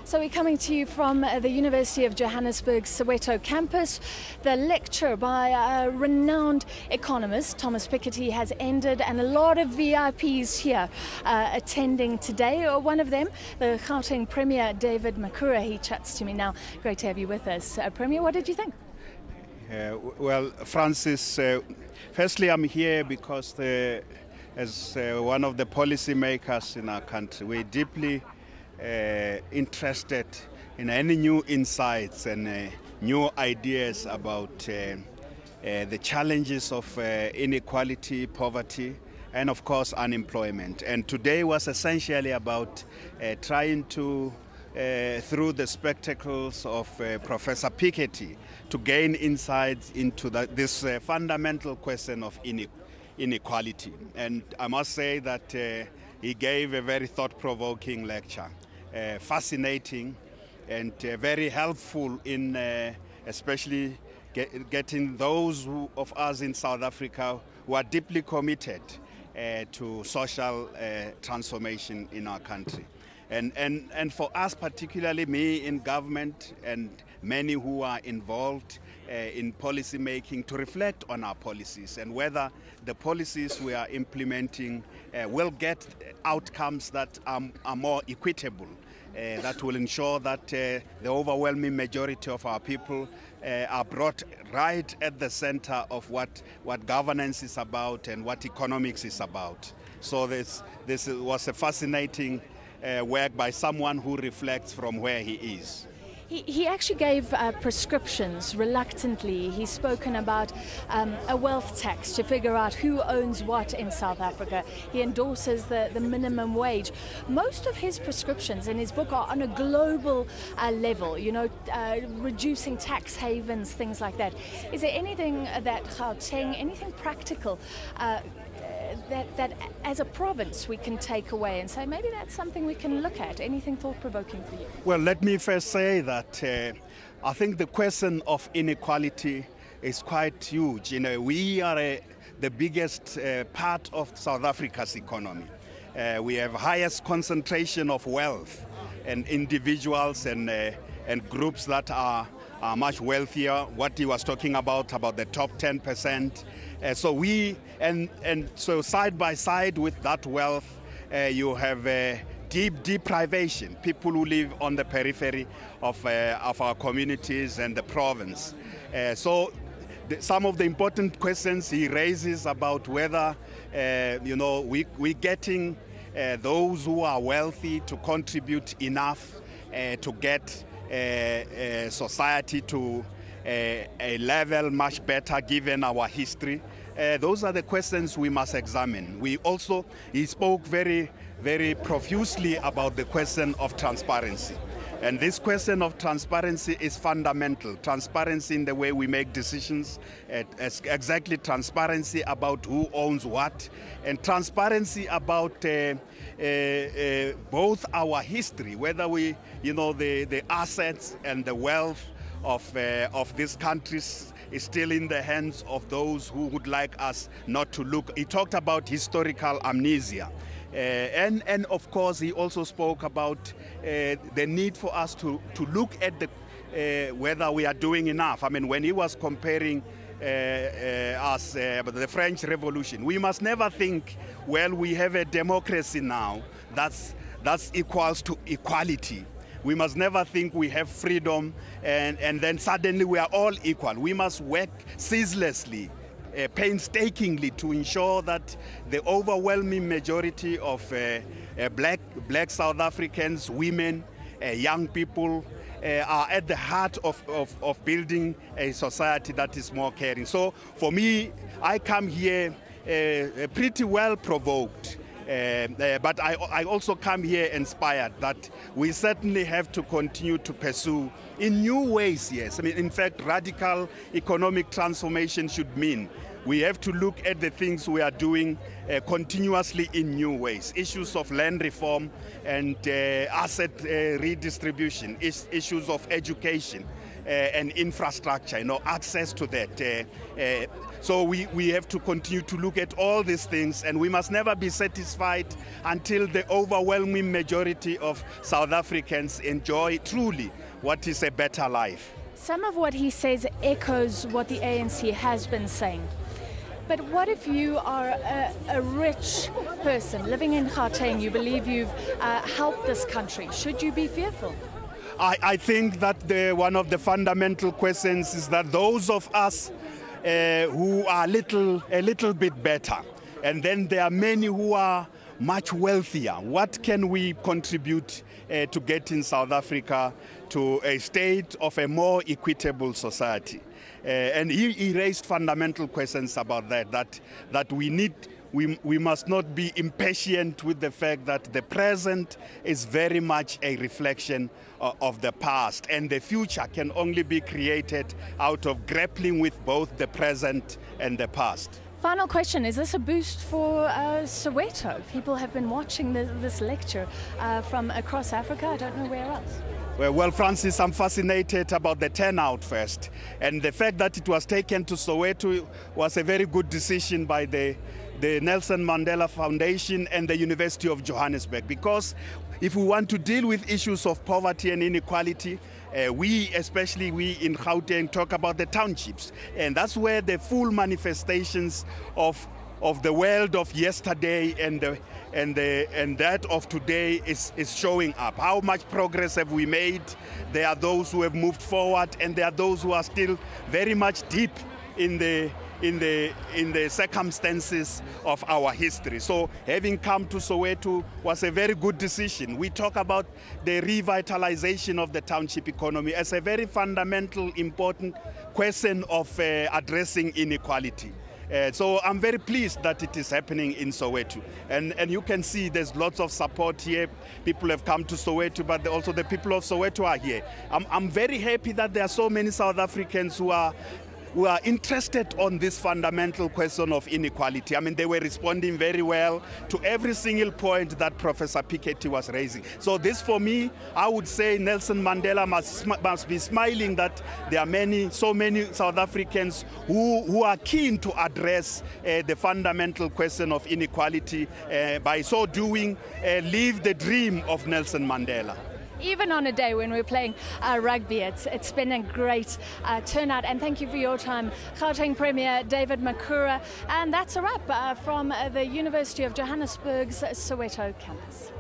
So we're coming to you from the University of Johannesburg's Soweto campus. The lecture by a renowned economist, Thomas Piketty, has ended, and a lot of VIPs here attending today. One of them, the Gauteng Premier, David Makhura. He chats to me now. Great to have you with us. Premier, what did you think? Well, Francis, firstly, I'm here because as one of the policymakers in our country, we're deeply interested in any new insights and new ideas about the challenges of inequality, poverty, and of course unemployment. And today was essentially about trying to, through the spectacles of Professor Piketty, to gain insights into this fundamental question of inequality. And I must say that he gave a very thought-provoking lecture. Fascinating and very helpful in especially getting those of us in South Africa who are deeply committed to social transformation in our country. And for us, particularly me in government and many who are involved in policy making, to reflect on our policies and whether the policies we are implementing will get outcomes that are more equitable, that will ensure that the overwhelming majority of our people are brought right at the center of what governance is about and what economics is about. So this was a fascinating work by someone who reflects from where he is. He actually gave prescriptions reluctantly. He's spoken about a wealth tax to figure out who owns what in South Africa. He endorses the minimum wage. Most of his prescriptions in his book are on a global level, reducing tax havens, things like that. Is there anything that Gauteng, anything practical that as a province we can take away and say maybe that's something we can look at? Anything thought-provoking for you? Well, let me first say that I think the question of inequality is quite huge. We are the biggest part of South Africa's economy. We have highest concentration of wealth and individuals and groups that are much wealthier. What he was talking about the top 10%. So side by side with that wealth, you have deep deprivation. People who live on the periphery of our communities and the province. Some of the important questions he raises about whether we're getting those who are wealthy to contribute enough to get society to a level much better given our history. Those are the questions we must examine. He spoke very, very profusely about the question of transparency. And this question of transparency is fundamental. Transparency in the way we make decisions, exactly transparency about who owns what, and transparency about both our history, whether the assets and the wealth of these countries is still in the hands of those who would like us not to look. He talked about historical amnesia. And of course, he also spoke about the need for us to look at whether we are doing enough. I mean, when he was comparing the French Revolution, we must never think, well, we have a democracy now, that's equals to equality. We must never think we have freedom and then suddenly we are all equal. We must work ceaselessly, painstakingly to ensure that the overwhelming majority of black South Africans, women, young people are at the heart of building a society that is more caring. So for me, I come here pretty well provoked. But I also come here inspired that we certainly have to continue to pursue in new ways, yes. I mean, in fact, radical economic transformation should mean we have to look at the things we are doing continuously in new ways. Issues of land reform and asset redistribution, issues of education and infrastructure, access to that. So we have to continue to look at all these things, and we must never be satisfied until the overwhelming majority of South Africans enjoy truly what is a better life. Some of what he says echoes what the ANC has been saying. But what if you are a rich person living in Gauteng, you believe you've helped this country? Should you be fearful? I think that one of the fundamental questions is that those of us who are a little bit better, and then there are many who are much wealthier. What can we contribute to get in South Africa to a state of a more equitable society? And he raised fundamental questions about that we must not be impatient with the fact that the present is very much a reflection of the past, and the future can only be created out of grappling with both the present and the past. Final question, is this a boost for Soweto? People have been watching this lecture from across Africa, I don't know where else. Well, Francis, I'm fascinated about the turnout first, and the fact that it was taken to Soweto was a very good decision by the Nelson Mandela Foundation and the University of Johannesburg, because if we want to deal with issues of poverty and inequality, especially we in Gauteng, talk about the townships, and that's where the full manifestations of the world of yesterday and that of today is showing up. How much progress have we made? There are those who have moved forward, and there are those who are still very much deep in the circumstances of our history. So having come to Soweto was a very good decision. We talk about the revitalization of the township economy as a very fundamental, important question of addressing inequality. So I'm very pleased that it is happening in Soweto. And you can see there's lots of support here. People have come to Soweto, but also the people of Soweto are here. I'm very happy that there are so many South Africans who are interested on this fundamental question of inequality. I mean, they were responding very well to every single point that Professor Piketty was raising. So this, for me, I would say Nelson Mandela must be smiling that there are so many South Africans who are keen to address the fundamental question of inequality. By so doing, live the dream of Nelson Mandela. Even on a day when we're playing rugby, it's been a great turnout, and thank you for your time, Gauteng Premier David Makhura. And that's a wrap from the University of Johannesburg's Soweto campus.